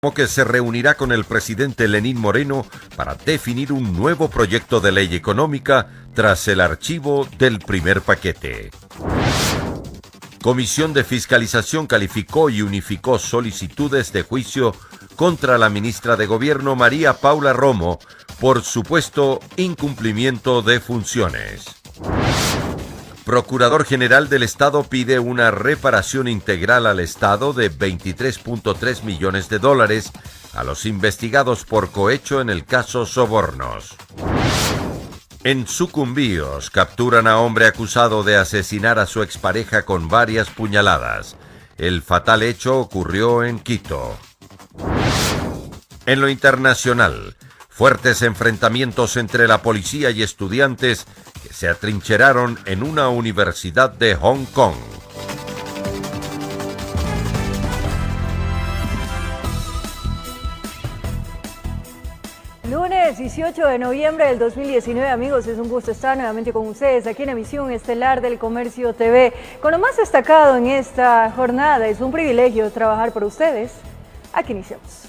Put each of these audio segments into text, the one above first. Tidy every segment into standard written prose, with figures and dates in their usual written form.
Que se reunirá con el presidente Lenín Moreno para definir un nuevo proyecto de ley económica tras el archivo del primer paquete. Comisión de Fiscalización calificó y unificó solicitudes de juicio contra la ministra de Gobierno María Paula Romo por supuesto incumplimiento de funciones. Procurador General del Estado pide una reparación integral al Estado de $23.3 millones a los investigados por cohecho en el caso Sobornos. En Sucumbíos capturan a hombre acusado de asesinar a su expareja con varias puñaladas. El fatal hecho ocurrió en Quito. En lo internacional, fuertes enfrentamientos entre la policía y estudiantes que se atrincheraron en una universidad de Hong Kong. Lunes 18 de noviembre del 2019, amigos, es un gusto estar nuevamente con ustedes aquí en Emisión Estelar del Comercio TV. Con lo más destacado en esta jornada, es un privilegio trabajar por ustedes. Aquí iniciamos.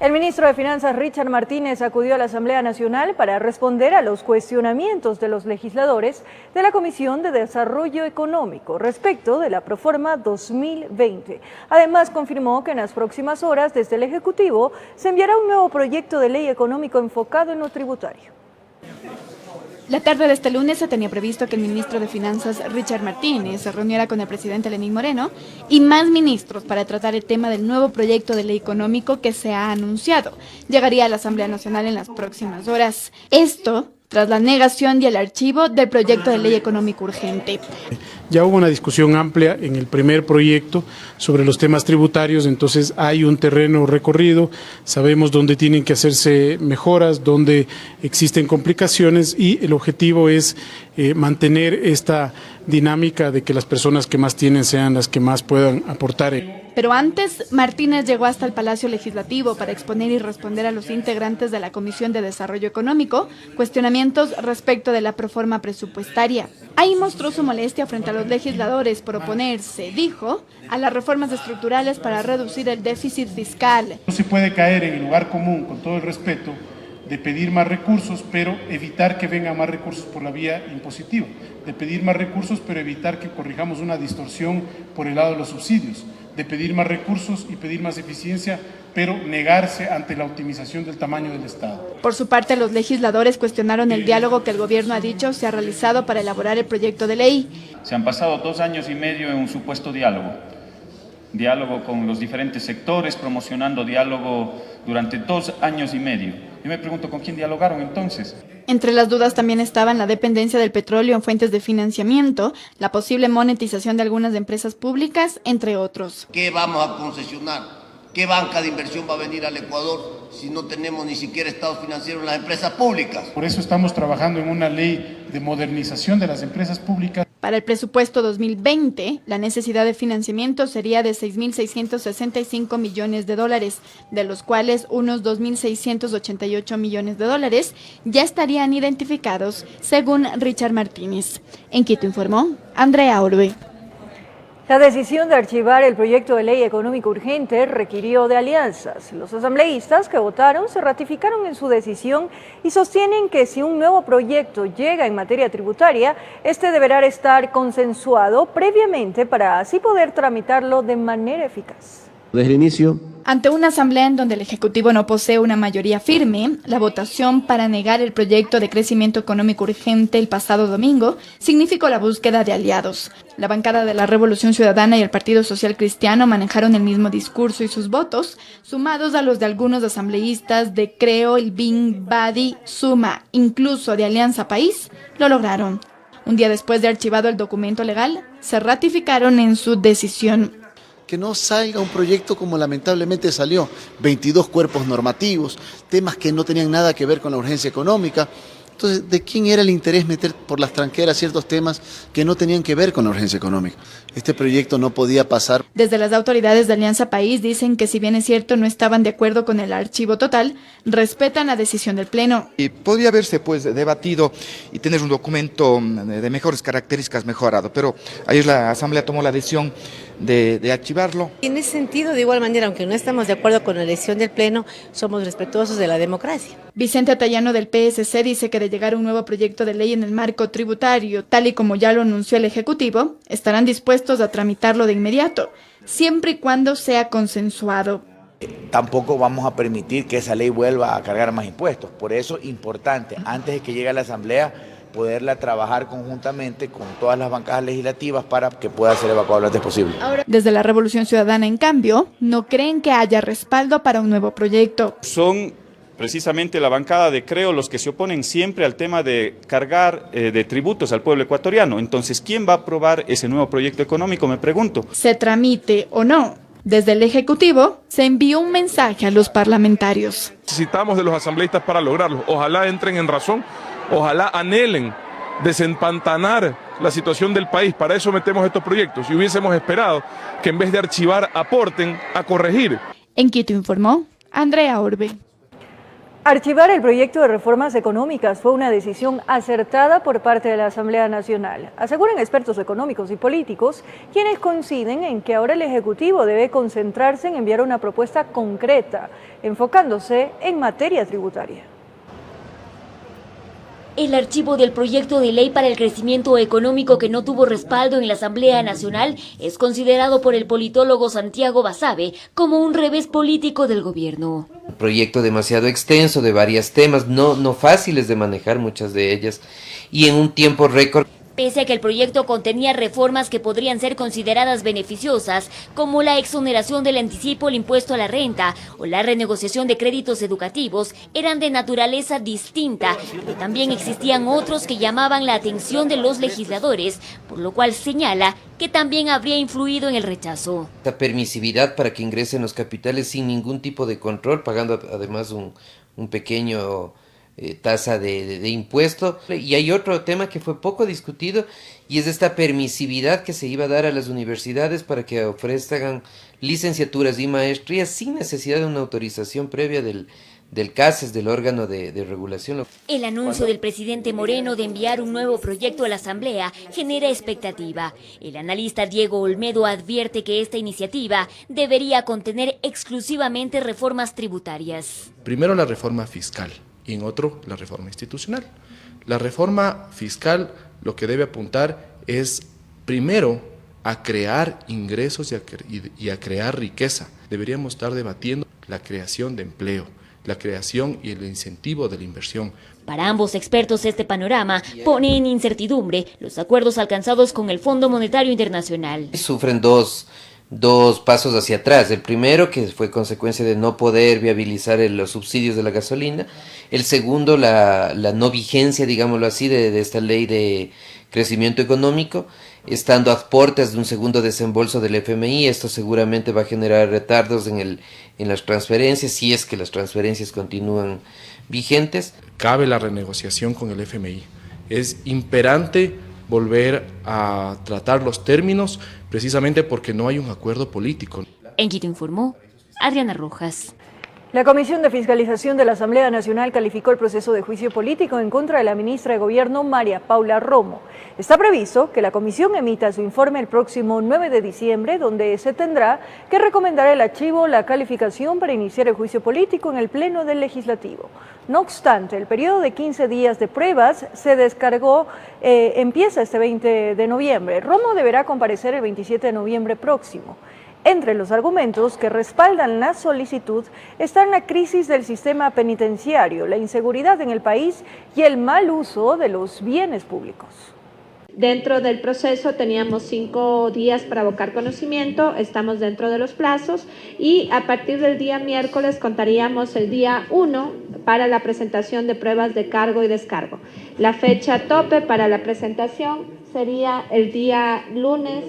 El ministro de Finanzas, Richard Martínez, acudió a la Asamblea Nacional para responder a los cuestionamientos de los legisladores de la Comisión de Desarrollo Económico respecto de la Proforma 2020. Además, confirmó que en las próximas horas, desde el Ejecutivo, se enviará un nuevo proyecto de ley económico enfocado en lo tributario. La tarde de este lunes se tenía previsto que el ministro de Finanzas, Richard Martínez, se reuniera con el presidente Lenín Moreno y más ministros para tratar el tema del nuevo proyecto de ley económico que se ha anunciado. Llegaría a la Asamblea Nacional en las próximas horas. Esto tras la negación y el archivo del proyecto de ley económico urgente. Ya hubo una discusión amplia en el primer proyecto sobre los temas tributarios, entonces hay un terreno recorrido, sabemos dónde tienen que hacerse mejoras, dónde existen complicaciones y el objetivo es mantener esta dinámica de que las personas que más tienen sean las que más puedan aportar. Pero antes, Martínez llegó hasta el Palacio Legislativo para exponer y responder a los integrantes de la Comisión de Desarrollo Económico cuestionamientos respecto de la proforma presupuestaria. Ahí mostró su molestia frente a los legisladores por oponerse, dijo, a las reformas estructurales para reducir el déficit fiscal. No se puede caer en el lugar común, con todo el respeto, de pedir más recursos, pero evitar que vengan más recursos por la vía impositiva, de pedir más recursos, pero evitar que corrijamos una distorsión por el lado de los subsidios, de pedir más recursos y pedir más eficiencia, pero negarse ante la optimización del tamaño del Estado. Por su parte, los legisladores cuestionaron el diálogo que el gobierno ha dicho se ha realizado para elaborar el proyecto de ley. Se han pasado 2 años y medio en un supuesto diálogo con los diferentes sectores, promocionando diálogo durante 2 años y medio. Yo me pregunto, ¿con quién dialogaron entonces? Entre las dudas también estaban la dependencia del petróleo en fuentes de financiamiento, la posible monetización de algunas empresas públicas, entre otros. ¿Qué vamos a concesionar? ¿Qué banca de inversión va a venir al Ecuador si no tenemos ni siquiera estados financieros en las empresas públicas? Por eso estamos trabajando en una ley de modernización de las empresas públicas. Para el presupuesto 2020, la necesidad de financiamiento sería de $6.665 millones, de los cuales unos $2.688 millones ya estarían identificados, según Richard Martínez. En Quito informó Andrea Orbe. La decisión de archivar el proyecto de ley económico urgente requirió de alianzas. Los asambleístas que votaron se ratificaron en su decisión y sostienen que si un nuevo proyecto llega en materia tributaria, este deberá estar consensuado previamente para así poder tramitarlo de manera eficaz. Desde el inicio. Ante una asamblea en donde el Ejecutivo no posee una mayoría firme, la votación para negar el proyecto de crecimiento económico urgente el pasado domingo significó la búsqueda de aliados. La bancada de la Revolución Ciudadana y el Partido Social Cristiano manejaron el mismo discurso y sus votos, sumados a los de algunos asambleístas de Creo, el BIN, Badi, Suma, incluso de Alianza País, lo lograron. Un día después de archivado el documento legal, se ratificaron en su decisión. Que no salga un proyecto como lamentablemente salió, 22 cuerpos normativos, temas que no tenían nada que ver con la urgencia económica. Entonces, ¿de quién era el interés meter por las tranqueras ciertos temas que no tenían que ver con la urgencia económica? Este proyecto no podía pasar. Desde las autoridades de Alianza País dicen que si bien es cierto no estaban de acuerdo con el archivo total, respetan la decisión del Pleno. Podría haberse debatido y tener un documento de mejores características mejorado, pero ayer la Asamblea tomó la decisión de archivarlo. En ese sentido, de igual manera, aunque no estamos de acuerdo con la elección del Pleno, somos respetuosos de la democracia. Vicente Atayano del PSC dice que de llegar a un nuevo proyecto de ley en el marco tributario, tal y como ya lo anunció el Ejecutivo, estarán dispuestos a tramitarlo de inmediato, siempre y cuando sea consensuado. Tampoco vamos a permitir que esa ley vuelva a cargar más impuestos. Por eso, importante, antes de que llegue a la Asamblea, poderla trabajar conjuntamente con todas las bancadas legislativas para que pueda ser evacuado lo antes posible. Desde la Revolución Ciudadana, en cambio, no creen que haya respaldo para un nuevo proyecto. Son precisamente la bancada de Creo los que se oponen siempre al tema de cargar de tributos al pueblo ecuatoriano. Entonces, ¿quién va a aprobar ese nuevo proyecto económico? Me pregunto. Se tramite o no, desde el Ejecutivo se envió un mensaje a los parlamentarios. Necesitamos de los asambleístas para lograrlo. Ojalá entren en razón, ojalá anhelen desempantanar la situación del país. Para eso metemos estos proyectos y hubiésemos esperado que en vez de archivar, aporten a corregir. En Quito informó Andrea Orbe. Archivar el proyecto de reformas económicas fue una decisión acertada por parte de la Asamblea Nacional, aseguran expertos económicos y políticos, quienes coinciden en que ahora el Ejecutivo debe concentrarse en enviar una propuesta concreta, enfocándose en materia tributaria. El archivo del proyecto de ley para el crecimiento económico que no tuvo respaldo en la Asamblea Nacional es considerado por el politólogo Santiago Basabe como un revés político del gobierno. Un proyecto demasiado extenso de varios temas, no fáciles de manejar muchas de ellas, y en un tiempo récord. Pese a que el proyecto contenía reformas que podrían ser consideradas beneficiosas, como la exoneración del anticipo al impuesto a la renta o la renegociación de créditos educativos, eran de naturaleza distinta, pero también existían otros que llamaban la atención de los legisladores, por lo cual señala que también habría influido en el rechazo. La permisividad para que ingresen los capitales sin ningún tipo de control, pagando además un pequeño tasa de impuesto. Y hay otro tema que fue poco discutido y es esta permisividad que se iba a dar a las universidades para que ofrezcan licenciaturas y maestrías sin necesidad de una autorización previa del CACES, del órgano de regulación. El anuncio del presidente Moreno de enviar un nuevo proyecto a la Asamblea genera expectativa. El analista Diego Olmedo advierte que esta iniciativa debería contener exclusivamente reformas tributarias. Primero la reforma fiscal y en otro la reforma institucional. La reforma fiscal lo que debe apuntar es primero a crear ingresos y a crear riqueza. Deberíamos estar debatiendo la creación de empleo, la creación y el incentivo de la inversión. Para ambos expertos, este panorama pone en incertidumbre los acuerdos alcanzados con el Fondo Monetario Internacional. Sufren dos pasos hacia atrás. El primero, que fue consecuencia de no poder viabilizar los subsidios de la gasolina. El segundo, la no vigencia, digámoslo así, de esta ley de crecimiento económico, estando a puertas de un segundo desembolso del FMI. Esto seguramente va a generar retardos en las transferencias, si es que las transferencias continúan vigentes. Cabe la renegociación con el FMI. Es imperante volver a tratar los términos precisamente porque no hay un acuerdo político. En Quito informó Adriana Rojas. La Comisión de Fiscalización de la Asamblea Nacional calificó el proceso de juicio político en contra de la ministra de Gobierno María Paula Romo. Está previsto que la comisión emita su informe el próximo 9 de diciembre, donde se tendrá que recomendar el archivo o la calificación para iniciar el juicio político en el Pleno del Legislativo. No obstante, el periodo de 15 días de pruebas se descargó, empieza este 20 de noviembre. Romo deberá comparecer el 27 de noviembre próximo. Entre los argumentos que respaldan la solicitud están la crisis del sistema penitenciario, la inseguridad en el país y el mal uso de los bienes públicos. Dentro del proceso teníamos 5 días para abocar conocimiento, estamos dentro de los plazos y a partir del día miércoles contaríamos el día 1 para la presentación de pruebas de cargo y descargo. La fecha tope para la presentación sería el día lunes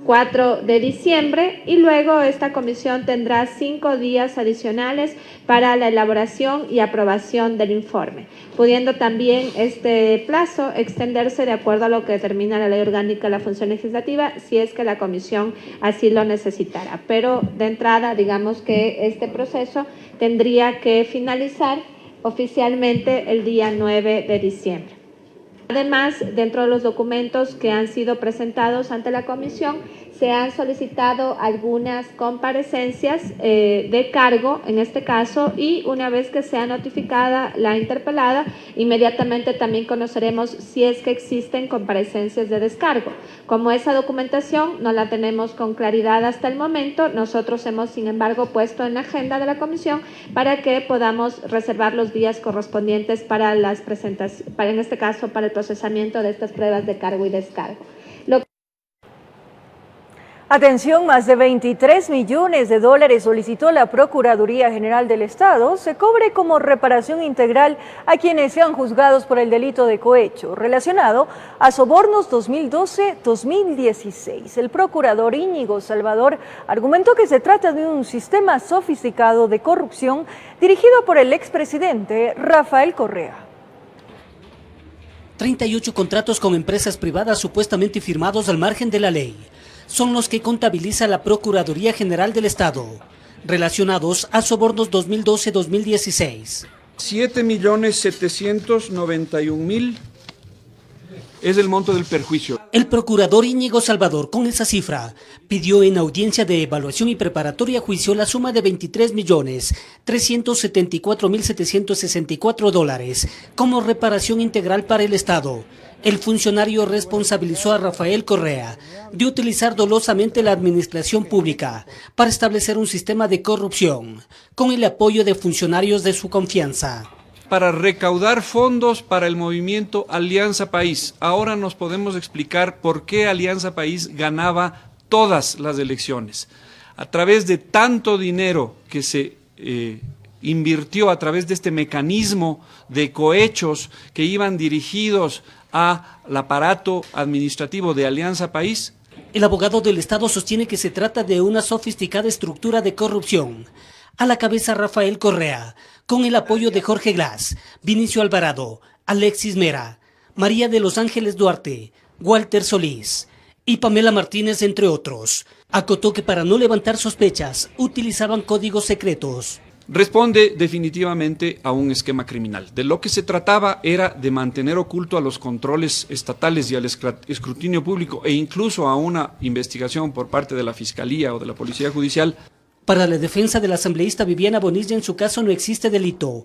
4 de diciembre y luego esta comisión tendrá 5 días adicionales para la elaboración y aprobación del informe, pudiendo también este plazo extenderse de acuerdo a lo que determina la Ley Orgánica de la Función Legislativa si es que la comisión así lo necesitara. Pero de entrada, digamos que este proceso tendría que finalizar oficialmente el día 9 de diciembre. Además, dentro de los documentos que han sido presentados ante la comisión, se han solicitado algunas comparecencias de cargo, en este caso, y una vez que sea notificada la interpelada, inmediatamente también conoceremos si es que existen comparecencias de descargo. Como esa documentación no la tenemos con claridad hasta el momento, nosotros hemos, sin embargo, puesto en la agenda de la comisión para que podamos reservar los días correspondientes para las presentaciones, en este caso, para el procesamiento de estas pruebas de cargo y descargo. Atención, más de 23 millones de dólares solicitó la Procuraduría General del Estado se cobre como reparación integral a quienes sean juzgados por el delito de cohecho relacionado a sobornos 2012-2016. El procurador Íñigo Salvador argumentó que se trata de un sistema sofisticado de corrupción dirigido por el expresidente Rafael Correa. 38 contratos con empresas privadas supuestamente firmados al margen de la ley son los que contabiliza la Procuraduría General del Estado, relacionados a sobornos 2012-2016. 7.791.000 es el monto del perjuicio. El procurador Íñigo Salvador, con esa cifra, pidió en audiencia de evaluación y preparatoria a juicio la suma de 23.374.764 dólares como reparación integral para el Estado. El funcionario responsabilizó a Rafael Correa de utilizar dolosamente la administración pública para establecer un sistema de corrupción con el apoyo de funcionarios de su confianza. Para recaudar fondos para el movimiento Alianza País. Ahora nos podemos explicar por qué Alianza País ganaba todas las elecciones. A través de tanto dinero que se invirtió a través de este mecanismo de cohechos que iban dirigidos al aparato administrativo de Alianza País. El abogado del Estado sostiene que se trata de una sofisticada estructura de corrupción. A la cabeza Rafael Correa, con el apoyo de Jorge Glass, Vinicio Alvarado, Alexis Mera, María de los Ángeles Duarte, Walter Solís y Pamela Martínez, entre otros. Acotó que para no levantar sospechas utilizaban códigos secretos. Responde definitivamente a un esquema criminal. De lo que se trataba era de mantener oculto a los controles estatales y al escrutinio público e incluso a una investigación por parte de la Fiscalía o de la Policía Judicial. Para la defensa de la asambleísta Viviana Bonilla, en su caso no existe delito,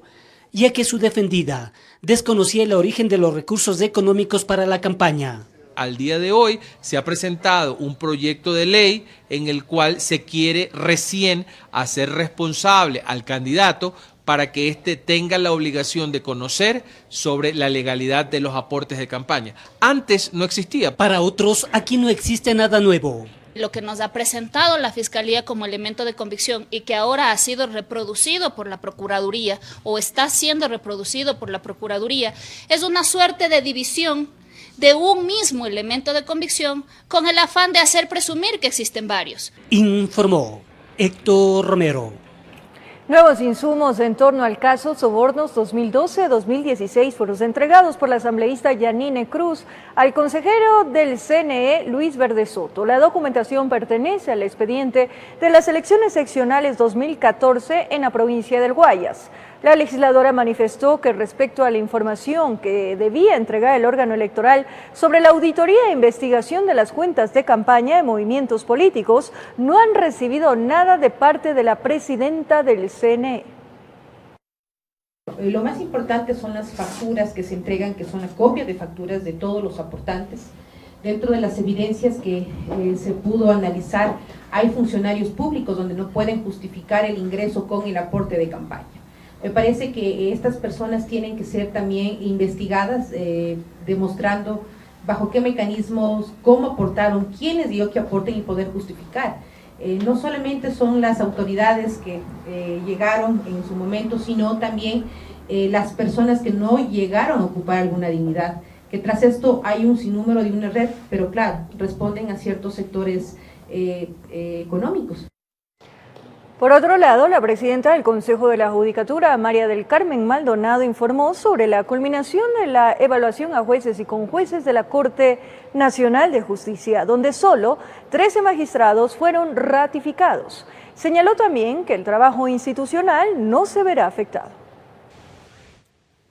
ya que su defendida desconocía el origen de los recursos económicos para la campaña. Al día de hoy se ha presentado un proyecto de ley en el cual se quiere recién hacer responsable al candidato para que éste tenga la obligación de conocer sobre la legalidad de los aportes de campaña. Antes no existía. Para otros, aquí no existe nada nuevo. Lo que nos ha presentado la Fiscalía como elemento de convicción y que ahora ha sido reproducido por la Procuraduría o está siendo reproducido por la Procuraduría es una suerte de división de un mismo elemento de convicción con el afán de hacer presumir que existen varios. Informó Héctor Romero. Nuevos insumos en torno al caso Sobornos 2012-2016 fueron entregados por la asambleísta Yanine Cruz al consejero del CNE, Luis Verde Soto. La documentación pertenece al expediente de las elecciones seccionales 2014 en la provincia del Guayas. La legisladora manifestó que respecto a la información que debía entregar el órgano electoral sobre la auditoría e investigación de las cuentas de campaña de movimientos políticos, no han recibido nada de parte de la presidenta del CNE. Lo más importante son las facturas que se entregan, que son la copia de facturas de todos los aportantes. Dentro de las evidencias que se pudo analizar, hay funcionarios públicos donde no pueden justificar el ingreso con el aporte de campaña. Me parece que estas personas tienen que ser también investigadas, demostrando bajo qué mecanismos, cómo aportaron, quiénes dio que aporten y poder justificar. No solamente son las autoridades que llegaron en su momento, sino también las personas que no llegaron a ocupar alguna dignidad, que tras esto hay un sinnúmero de una red, pero claro, responden a ciertos sectores económicos. Por otro lado, la presidenta del Consejo de la Judicatura, María del Carmen Maldonado, informó sobre la culminación de la evaluación a jueces y conjueces de la Corte Nacional de Justicia, donde solo 13 magistrados fueron ratificados. Señaló también que el trabajo institucional no se verá afectado.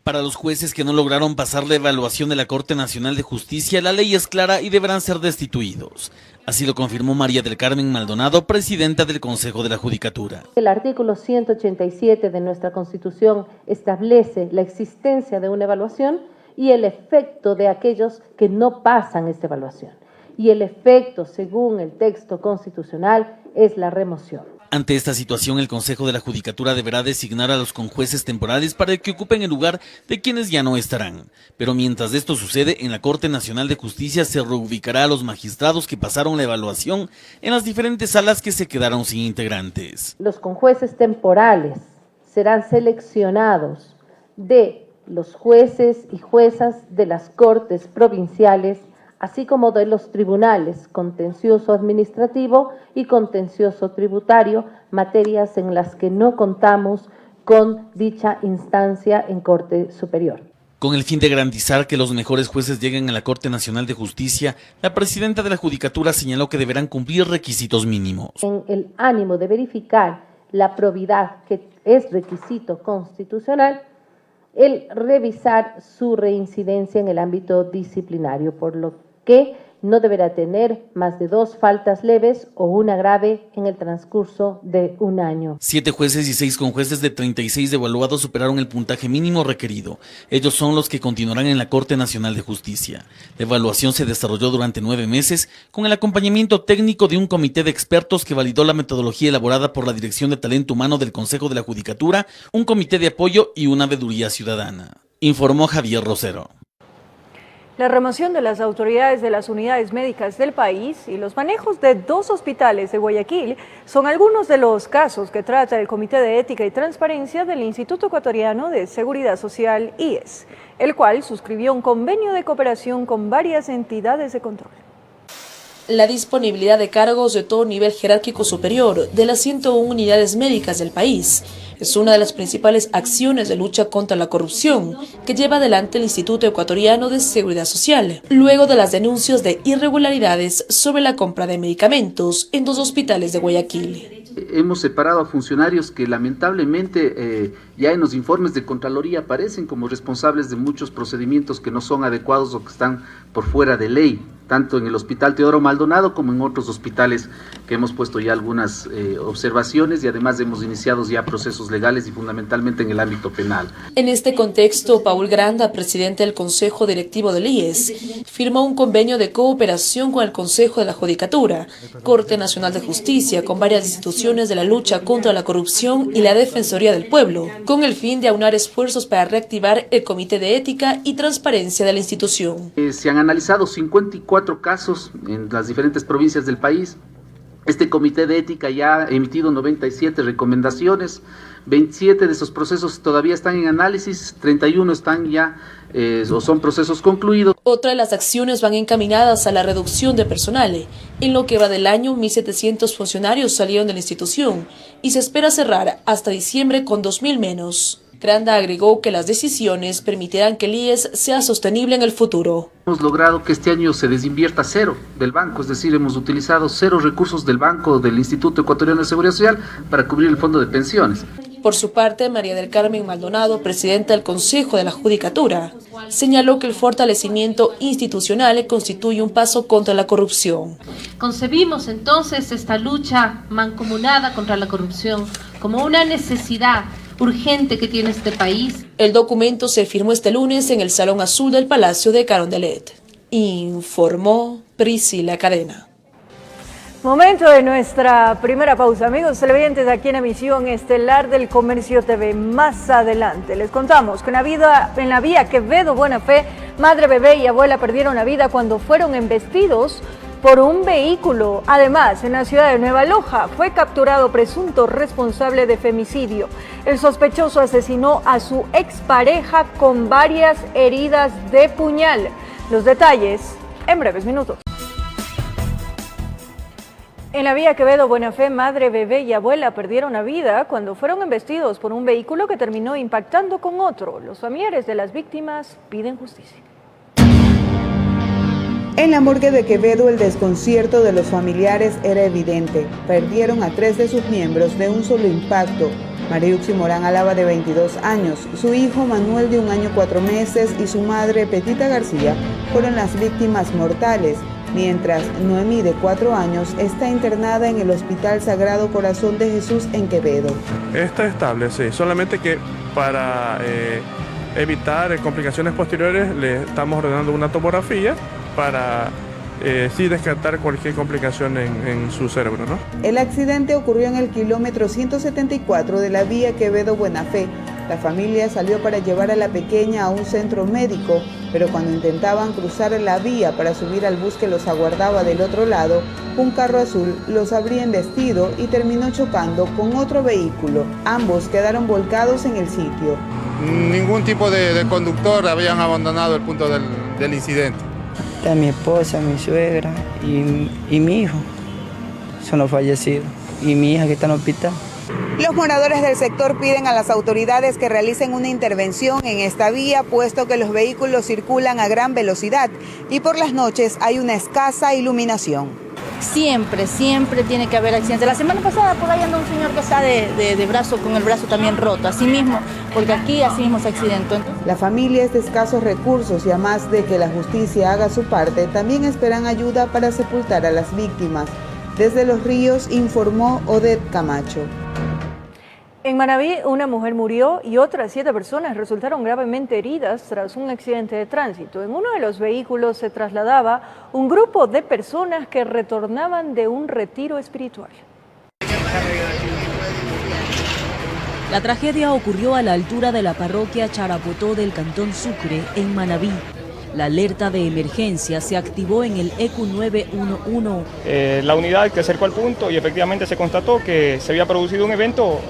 Para los jueces que no lograron pasar la evaluación de la Corte Nacional de Justicia, la ley es clara y deberán ser destituidos. Así lo confirmó María del Carmen Maldonado, presidenta del Consejo de la Judicatura. El artículo 187 de nuestra Constitución establece la existencia de una evaluación y el efecto de aquellos que no pasan esta evaluación. Y el efecto, según el texto constitucional, es la remoción. Ante esta situación, el Consejo de la Judicatura deberá designar a los conjueces temporales para que ocupen el lugar de quienes ya no estarán. Pero mientras esto sucede, en la Corte Nacional de Justicia se reubicará a los magistrados que pasaron la evaluación en las diferentes salas que se quedaron sin integrantes. Los conjueces temporales serán seleccionados de los jueces y juezas de las Cortes provinciales, así como de los tribunales contencioso administrativo y contencioso tributario, materias en las que no contamos con dicha instancia en Corte Superior. Con el fin de garantizar que los mejores jueces lleguen a la Corte Nacional de Justicia, la presidenta de la Judicatura señaló que deberán cumplir requisitos mínimos. En el ánimo de verificar la probidad, que es requisito constitucional, el revisar su reincidencia en el ámbito disciplinario, por lo que no deberá tener más de 2 faltas leves o una grave en el transcurso de un año. 7 jueces y 6 conjueces de 36 evaluados superaron el puntaje mínimo requerido. Ellos son los que continuarán en la Corte Nacional de Justicia. La evaluación se desarrolló durante 9 meses con el acompañamiento técnico de un comité de expertos que validó la metodología elaborada por la Dirección de Talento Humano del Consejo de la Judicatura, un comité de apoyo y una veeduría ciudadana. Informó Javier Rosero. La remoción de las autoridades de las unidades médicas del país y los manejos de 2 hospitales de Guayaquil son algunos de los casos que trata el Comité de Ética y Transparencia del Instituto Ecuatoriano de Seguridad Social, IES, el cual suscribió un convenio de cooperación con varias entidades de control. La disponibilidad de cargos de todo nivel jerárquico superior de las 101 unidades médicas del país es una de las principales acciones de lucha contra la corrupción que lleva adelante el Instituto Ecuatoriano de Seguridad Social, luego de las denuncias de irregularidades sobre la compra de medicamentos en 2 hospitales de Guayaquil. Hemos separado a funcionarios que lamentablemente ya en los informes de Contraloría aparecen como responsables de muchos procedimientos que no son adecuados o que están por fuera de ley, tanto en el Hospital Teodoro Maldonado como en otros hospitales que hemos puesto ya algunas observaciones y además hemos iniciado ya procesos legales y fundamentalmente en el ámbito penal. En este contexto, Paul Granda, presidente del Consejo Directivo del IES, firmó un convenio de cooperación con el Consejo de la Judicatura, Corte Nacional de Justicia, con varias instituciones de la lucha contra la corrupción y la Defensoría del Pueblo, con el fin de aunar esfuerzos para reactivar el Comité de Ética y Transparencia de la institución. Se han analizado 54 casos en las diferentes provincias del país. Este Comité de Ética ya ha emitido 97 recomendaciones, 27 de esos procesos todavía están en análisis, 31 están ya o son procesos concluidos. Otra de las acciones van encaminadas a la reducción de personal. En lo que va del año, 1.700 funcionarios salieron de la institución y se espera cerrar hasta diciembre con 2.000 menos. Granda agregó que las decisiones permitirán que el IES sea sostenible en el futuro. Hemos logrado que este año se desinvierta 0 del banco, es decir, hemos utilizado 0 recursos del banco del Instituto Ecuatoriano de Seguridad Social para cubrir el fondo de pensiones. Por su parte, María del Carmen Maldonado, presidenta del Consejo de la Judicatura, señaló que el fortalecimiento institucional constituye un paso contra la corrupción. Concebimos entonces esta lucha mancomunada contra la corrupción como una necesidad urgente que tiene este país. El documento se firmó este lunes en el Salón Azul del Palacio de Carondelet. Informó Priscila Cadena. Momento de nuestra primera pausa, amigos televidentes, aquí en Emisión Estelar del Comercio TV. Más adelante les contamos que en la vía Quevedo Buena Fe, madre, bebé y abuela perdieron la vida cuando fueron embestidos por un vehículo. Además, en la ciudad de Nueva Loja fue capturado presunto responsable de femicidio. El sospechoso asesinó a su expareja con varias heridas de puñal. Los detalles en breves minutos. En la vía Quevedo Buena Fe, madre, bebé y abuela perdieron la vida cuando fueron embestidos por un vehículo que terminó impactando con otro. Los familiares de las víctimas piden justicia. En la morgue de Quevedo, el desconcierto de los familiares era evidente. Perdieron a 3 de sus miembros de un solo impacto. Mariuxi Morán Álava, de 22 años, su hijo Manuel, de 1 año 4 meses, y su madre Petita García fueron las víctimas mortales, mientras Noemí, de 4 años, está internada en el Hospital Sagrado Corazón de Jesús en Quevedo. Está estable, sí, solamente que para evitar complicaciones posteriores le estamos ordenando una tomografía para sí descartar cualquier complicación en su cerebro, ¿no? El accidente ocurrió en el kilómetro 174 de la vía Quevedo-Buena Fe. La familia salió para llevar a la pequeña a un centro médico, pero cuando intentaban cruzar la vía para subir al bus que los aguardaba del otro lado, un carro azul los habría embestido y terminó chocando con otro vehículo. Ambos quedaron volcados en el sitio. Ningún tipo de conductor habían abandonado el punto del incidente. Está mi esposa, mi suegra y mi hijo. Son los fallecidos. Y mi hija que está en el hospital. Los moradores del sector piden a las autoridades que realicen una intervención en esta vía, puesto que los vehículos circulan a gran velocidad y por las noches hay una escasa iluminación. Siempre tiene que haber accidentes. La semana pasada por ahí anda un señor que está de brazo, con el brazo también roto, así mismo, porque aquí así mismo se accidentó. La familia es de escasos recursos y a más de que la justicia haga su parte, también esperan ayuda para sepultar a las víctimas. Desde Los Ríos informó Odette Camacho. En Manabí, una mujer murió y otras 7 personas resultaron gravemente heridas tras un accidente de tránsito. En uno de los vehículos se trasladaba un grupo de personas que retornaban de un retiro espiritual. La tragedia ocurrió a la altura de la parroquia Charapotó del cantón Sucre, en Manabí. La alerta de emergencia se activó en el ECU 911. La unidad que acercó al punto y efectivamente se constató que se había producido un evento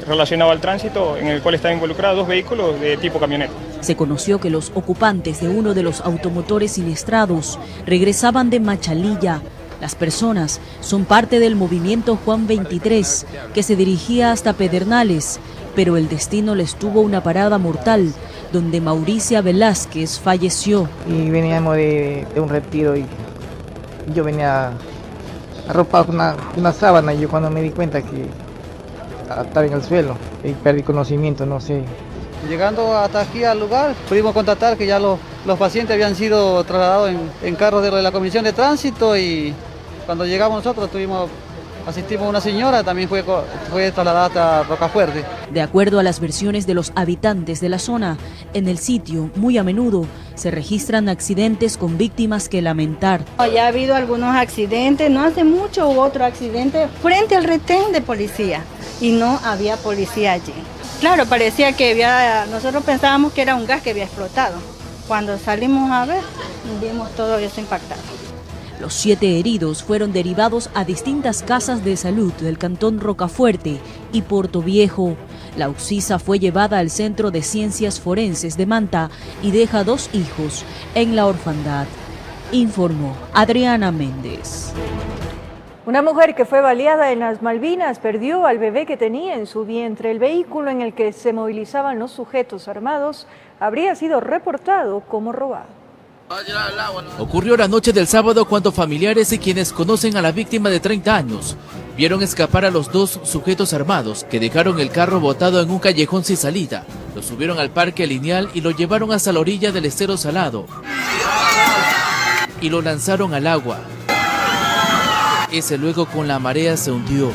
relacionado al tránsito en el cual estaban involucrados 2 vehículos de tipo camioneta. Se conoció que los ocupantes de uno de los automotores siniestrados regresaban de Machalilla. Las personas son parte del movimiento Juan 23, que se dirigía hasta Pedernales, pero el destino les tuvo una parada mortal, donde Mauricia Velázquez falleció. Y veníamos de un retiro y yo venía arropado con una sábana y yo cuando me di cuenta que estaba en el suelo y perdí conocimiento, no sé. Llegando hasta aquí al lugar, pudimos constatar que ya los pacientes habían sido trasladados en carros de la Comisión de Tránsito y cuando llegamos nosotros asistimos a una señora, también fue trasladada hasta Rocafuerte. De acuerdo a las versiones de los habitantes de la zona, en el sitio muy a menudo se registran accidentes con víctimas que lamentar. Ya ha habido algunos accidentes, no hace mucho hubo otro accidente frente al retén de policía y no había policía allí. Claro, parecía que nosotros pensábamos que era un gas que había explotado. Cuando salimos a ver, vimos todo eso impactado. Los 7 heridos fueron derivados a distintas casas de salud del cantón Rocafuerte y Portoviejo. La Ucisa fue llevada al Centro de Ciencias Forenses de Manta y deja 2 hijos en la orfandad, informó Adriana Méndez. Una mujer que fue baleada en las Malvinas perdió al bebé que tenía en su vientre. El vehículo en el que se movilizaban los sujetos armados habría sido reportado como robado. Ocurrió la noche del sábado cuando familiares y quienes conocen a la víctima de 30 años vieron escapar a los 2 sujetos armados que dejaron el carro botado en un callejón sin salida. Lo subieron al parque lineal y lo llevaron hasta la orilla del estero Salado y lo lanzaron al agua. Ese luego con la marea se hundió.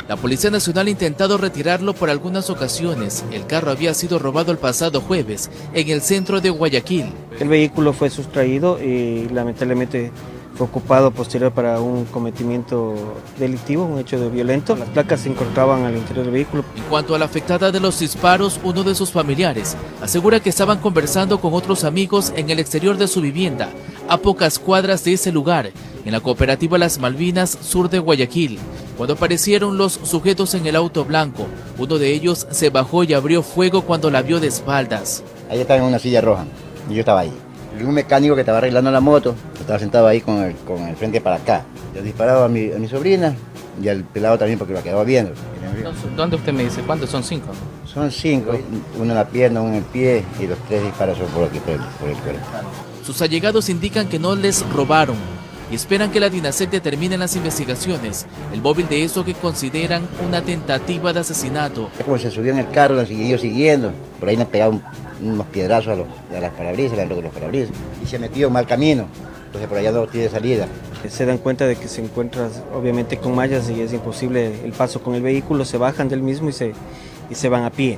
La Policía Nacional ha intentado retirarlo por algunas ocasiones. El carro había sido robado el pasado jueves en el centro de Guayaquil. El vehículo fue sustraído y lamentablemente fue ocupado posterior para un cometimiento delictivo, un hecho de violento. Las placas se encontraban al interior del vehículo. En cuanto a la afectada de los disparos, uno de sus familiares asegura que estaban conversando con otros amigos en el exterior de su vivienda, a pocas cuadras de ese lugar, en la cooperativa Las Malvinas, sur de Guayaquil, cuando aparecieron los sujetos en el auto blanco. Uno de ellos se bajó y abrió fuego cuando la vio de espaldas. Ahí estaba en una silla roja y yo estaba ahí. Y un mecánico que estaba arreglando la moto, estaba sentado ahí con el frente para acá. Yo disparaba a mi sobrina y al pelado también porque lo quedaba viendo. ¿Dónde usted me dice? ¿Cuántos? ¿Son 5? Son 5, uno en la pierna, uno en el pie y los 3 disparos son por aquí, por el cuerpo. Sus allegados indican que no les robaron. y esperan que la DINASEC determine en las investigaciones el móvil de eso que consideran una tentativa de asesinato. Como se subió en el carro, lo siguió siguiendo, por ahí le han pegado unos piedrazos a las parabrisas, le han roto los parabrisas y se metió en mal camino, entonces por allá no tiene salida. Se dan cuenta de que se encuentra obviamente con mallas y es imposible el paso con el vehículo, se bajan del mismo y se van a pie.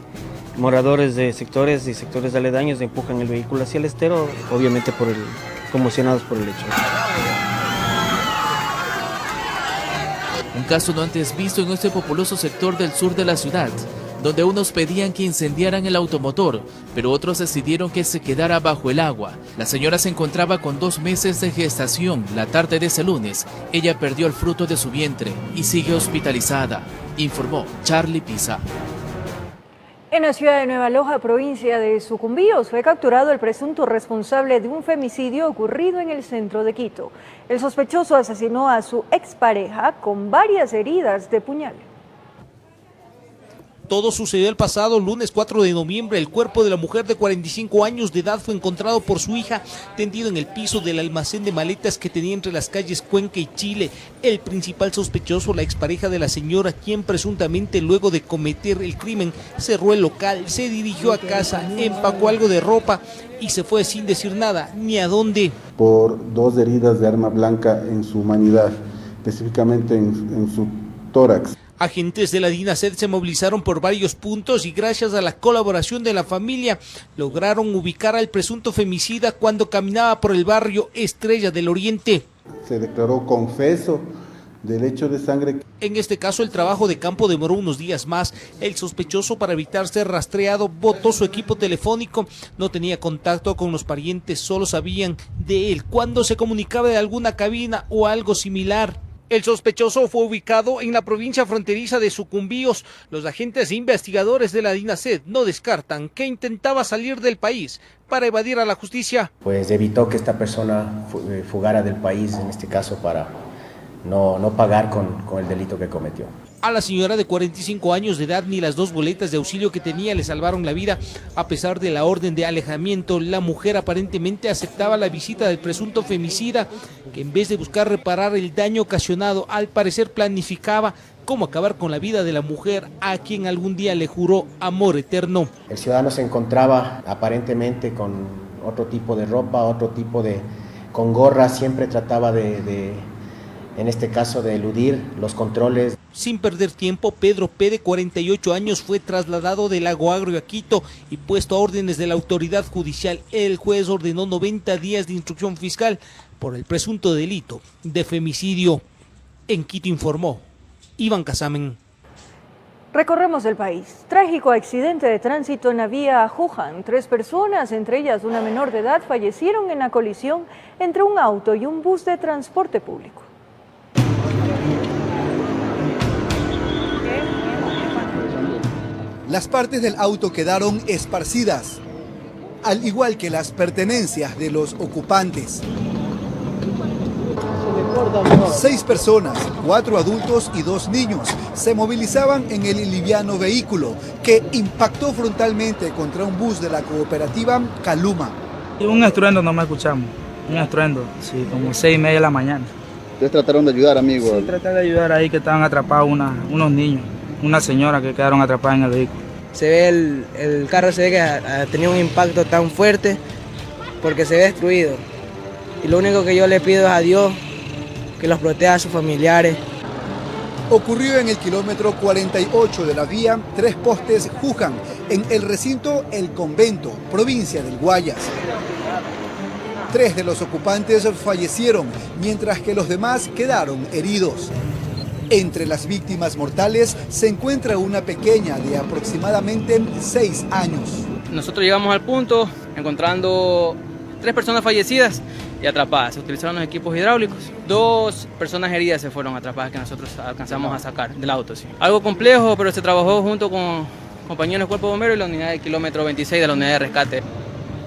Moradores de sectores y sectores aledaños empujan el vehículo hacia el estero, obviamente conmocionados por el hecho. Un caso no antes visto en este populoso sector del sur de la ciudad, donde unos pedían que incendiaran el automotor, pero otros decidieron que se quedara bajo el agua. La señora se encontraba con 2 meses de gestación. La tarde de ese lunes, ella perdió el fruto de su vientre y sigue hospitalizada, informó Charlie Pisa. En la ciudad de Nueva Loja, provincia de Sucumbíos, fue capturado el presunto responsable de un femicidio ocurrido en el centro de Quito. El sospechoso asesinó a su expareja con varias heridas de puñal. Todo sucedió el pasado lunes 4 de noviembre. El cuerpo de la mujer de 45 años de edad fue encontrado por su hija tendido en el piso del almacén de maletas que tenía entre las calles Cuenca y Chile. El principal sospechoso, la expareja de la señora, quien presuntamente luego de cometer el crimen cerró el local, se dirigió a casa, empacó algo de ropa y se fue sin decir nada ni a dónde. Por 2 heridas de arma blanca en su humanidad, específicamente en su tórax. Agentes de la DINASED se movilizaron por varios puntos y gracias a la colaboración de la familia lograron ubicar al presunto femicida cuando caminaba por el barrio Estrella del Oriente. Se declaró confeso del hecho de sangre. En este caso el trabajo de campo demoró unos días más. El sospechoso, para evitar ser rastreado, botó su equipo telefónico, no tenía contacto con los parientes, solo sabían de él cuando se comunicaba de alguna cabina o algo similar. El sospechoso fue ubicado en la provincia fronteriza de Sucumbíos. Los agentes e investigadores de la DINASED no descartan que intentaba salir del país para evadir a la justicia. Pues evitó que esta persona fugara del país, en este caso para no pagar con el delito que cometió. A la señora de 45 años de edad ni las 2 boletas de auxilio que tenía le salvaron la vida. A pesar de la orden de alejamiento, la mujer aparentemente aceptaba la visita del presunto femicida, que en vez de buscar reparar el daño ocasionado, al parecer planificaba cómo acabar con la vida de la mujer, a quien algún día le juró amor eterno. El ciudadano se encontraba aparentemente con otro tipo de ropa, con gorra, siempre trataba en este caso de eludir los controles. Sin perder tiempo, Pedro P., de 48 años, fue trasladado del Lago Agrio a Quito y puesto a órdenes de la autoridad judicial. El juez ordenó 90 días de instrucción fiscal por el presunto delito de femicidio. En Quito informó Iván Casamen. Recorremos el país. Trágico accidente de tránsito en la vía Juján. 3 personas, entre ellas una menor de edad, fallecieron en la colisión entre un auto y un bus de transporte público. Las partes del auto quedaron esparcidas, al igual que las pertenencias de los ocupantes. 6 personas, 4 adultos y 2 niños, se movilizaban en el liviano vehículo que impactó frontalmente contra un bus de la cooperativa Caluma. Un estruendo no me escuchamos, un estruendo, sí, como 6:30 de la mañana. ¿Ustedes trataron de ayudar, amigo? Sí, traté de ayudar ahí que estaban atrapados unos niños, una señora que quedaron atrapadas en el vehículo. Se ve el carro se ve que ha tenido un impacto tan fuerte porque se ve destruido. Y lo único que yo le pido es a Dios que los proteja a sus familiares. Ocurrió en el kilómetro 48 de la vía Tres Postes Juján, en el recinto El Convento, provincia del Guayas. 3 de los ocupantes fallecieron, mientras que los demás quedaron heridos. Entre las víctimas mortales se encuentra una pequeña de aproximadamente 6 años. Nosotros llegamos al punto encontrando 3 personas fallecidas y atrapadas. Se utilizaron los equipos hidráulicos. 2 personas heridas se fueron atrapadas que nosotros alcanzamos a sacar del auto. Sí. Algo complejo, pero se trabajó junto con compañeros del Cuerpo Bombero y la unidad del kilómetro 26 de la unidad de rescate.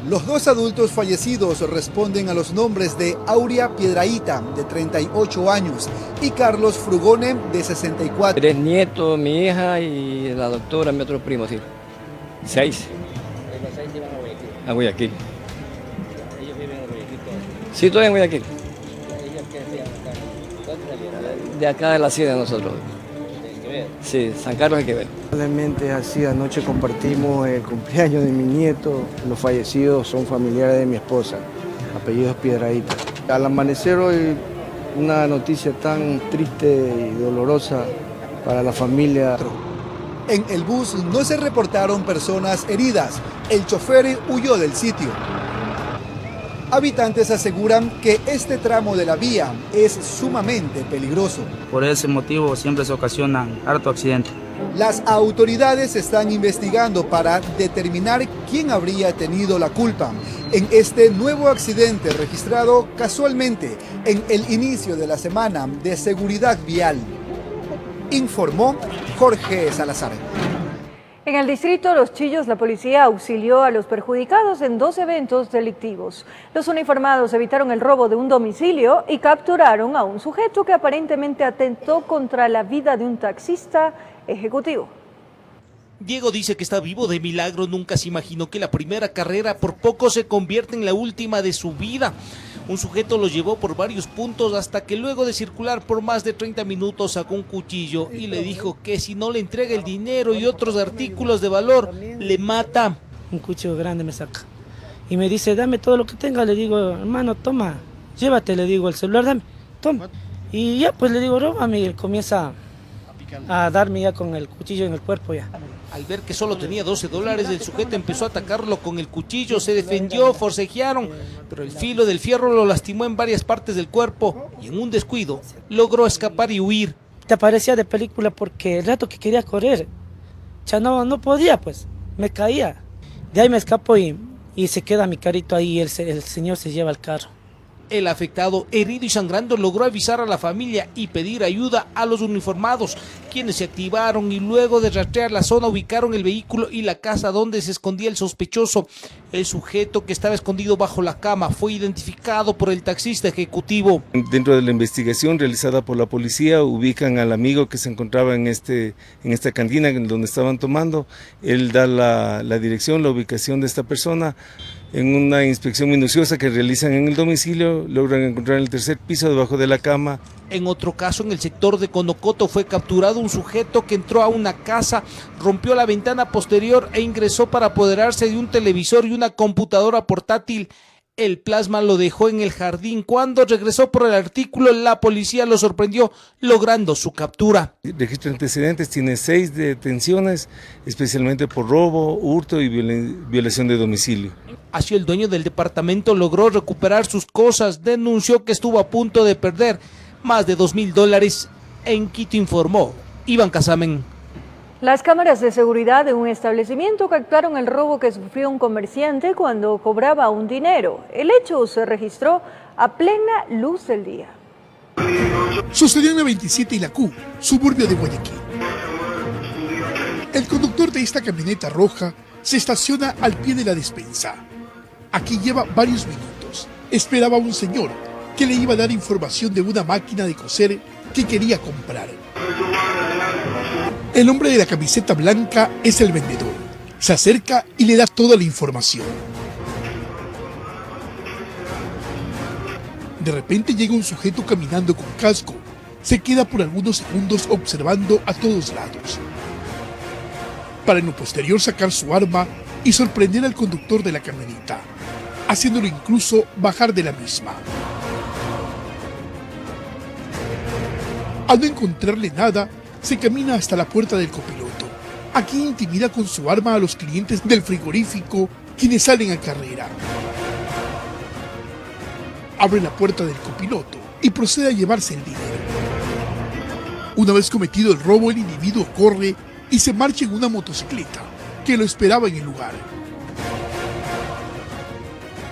Los 2 adultos fallecidos responden a los nombres de Aurea Piedraíta, de 38 años, y Carlos Frugone, de 64. 3 nietos, mi hija y la doctora, mi otro primo, sí. 6. ¿Los 6 iban a Guayaquil? A Guayaquil. ¿Ellos viven en Guayaquil todavía? Sí, todavía en Guayaquil. ¿Ellos qué hacían? De acá de la hacienda de nosotros. Sí, San Carlos de Quevedo. Realmente así, anoche compartimos el cumpleaños de mi nieto. Los fallecidos son familiares de mi esposa, apellidos Piedradita. Al amanecer hoy, una noticia tan triste y dolorosa para la familia. En el bus no se reportaron personas heridas. El chofer huyó del sitio. Habitantes aseguran que este tramo de la vía es sumamente peligroso. Por ese motivo siempre se ocasionan harto accidente. Las autoridades están investigando para determinar quién habría tenido la culpa en este nuevo accidente registrado casualmente en el inicio de la semana de seguridad vial. Informó Jorge Salazar. En el distrito Los Chillos, la policía auxilió a los perjudicados en 2 eventos delictivos. Los uniformados evitaron el robo de un domicilio y capturaron a un sujeto que aparentemente atentó contra la vida de un taxista ejecutivo. Diego dice que está vivo de milagro, nunca se imaginó que la primera carrera por poco se convierte en la última de su vida. Un sujeto lo llevó por varios puntos hasta que luego de circular por más de 30 minutos sacó un cuchillo y le dijo que si no le entrega el dinero y otros artículos de valor, le mata. Un cuchillo grande me saca y me dice, dame todo lo que tenga. Le digo, hermano, toma, llévate, le digo, el celular, dame, toma. Y ya, pues le digo, róbame, y él comienza a darme ya con el cuchillo en el cuerpo ya. Al ver que solo tenía $12, el sujeto empezó a atacarlo con el cuchillo, se defendió, forcejearon, pero el filo del fierro lo lastimó en varias partes del cuerpo y en un descuido logró escapar y huir. Te parecía de película porque el rato que quería correr, ya no podía, pues, me caía. De ahí me escapo y se queda mi carrito ahí y el señor se lleva el carro. El afectado, herido y sangrando, logró avisar a la familia y pedir ayuda a los uniformados, quienes se activaron y luego de rastrear la zona ubicaron el vehículo y la casa donde se escondía el sospechoso. El sujeto, que estaba escondido bajo la cama, fue identificado por el taxista ejecutivo. Dentro de la investigación realizada por la policía, ubican al amigo que se encontraba en esta cantina donde estaban tomando. Él da la dirección, la ubicación de esta persona. En una inspección minuciosa que realizan en el domicilio, logran encontrar el 3er piso debajo de la cama. En otro caso, en el sector de Conocoto, fue capturado un sujeto que entró a una casa, rompió la ventana posterior e ingresó para apoderarse de un televisor y una computadora portátil. El plasma lo dejó en el jardín. Cuando regresó por el artículo, la policía lo sorprendió, logrando su captura. Registro de antecedentes, tiene 6 detenciones, especialmente por robo, hurto y violación de domicilio. Así el dueño del departamento logró recuperar sus cosas, denunció que estuvo a punto de perder más de $2,000. En Quito, informó Iván Casamen. Las cámaras de seguridad de un establecimiento captaron el robo que sufrió un comerciante cuando cobraba un dinero. El hecho se registró a plena luz del día. Sucedió en la 27 y la Q, suburbio de Guayaquil. El conductor de esta camioneta roja se estaciona al pie de la despensa. Aquí lleva varios minutos. Esperaba a un señor que le iba a dar información de una máquina de coser que quería comprar. El hombre de la camiseta blanca es el vendedor. Se acerca y le da toda la información. De repente llega un sujeto caminando con casco. Se queda por algunos segundos observando a todos lados, para en lo posterior sacar su arma y sorprender al conductor de la camioneta, haciéndolo incluso bajar de la misma. Al no encontrarle nada, se camina hasta la puerta del copiloto. Aquí intimida con su arma a los clientes del frigorífico, quienes salen a carrera. Abre la puerta del copiloto y procede a llevarse el dinero. Una vez cometido el robo, el individuo corre y se marcha en una motocicleta que lo esperaba en el lugar.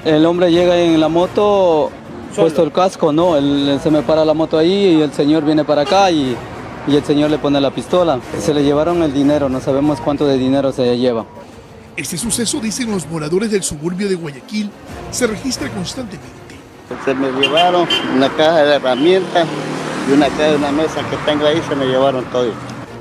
El hombre llega en la moto, puesto el casco, ¿no? Se me para la moto ahí y el señor viene para acá y el señor le pone la pistola. Se le llevaron el dinero, no sabemos cuánto de dinero se lleva. Este suceso, dicen los moradores del suburbio de Guayaquil, se registra constantemente. Se me llevaron una caja de herramientas y una caja de una mesa que tengo ahí, se me llevaron todo.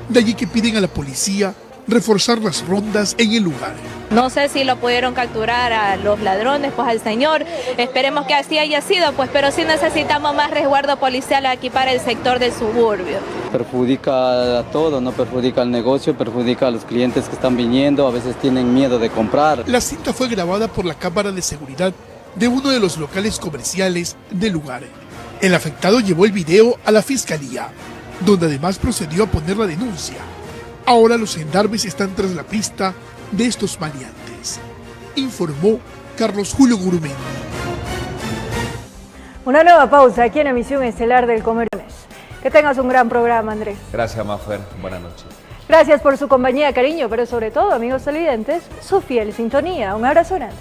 De allí que piden a la policía reforzar las rondas en el lugar. No sé si lo pudieron capturar a los ladrones, pues al señor. Esperemos que así haya sido, pues, pero sí necesitamos más resguardo policial aquí para el sector del suburbio. Perjudica a todo, no perjudica al negocio, perjudica a los clientes que están viniendo, a veces tienen miedo de comprar. La cinta fue grabada por la cámara de seguridad de uno de los locales comerciales del lugar. El afectado llevó el video a la fiscalía, donde además procedió a poner la denuncia. Ahora los gendarmes están tras la pista de estos maleantes, informó Carlos Julio Gurumendi. Una nueva pausa aquí en Emisión Estelar del Comercio. Que tengas un gran programa, Andrés. Gracias, Mafer. Buenas noches. Gracias por su compañía, cariño, pero sobre todo, amigos televidentes, su fiel sintonía. Un abrazo grande.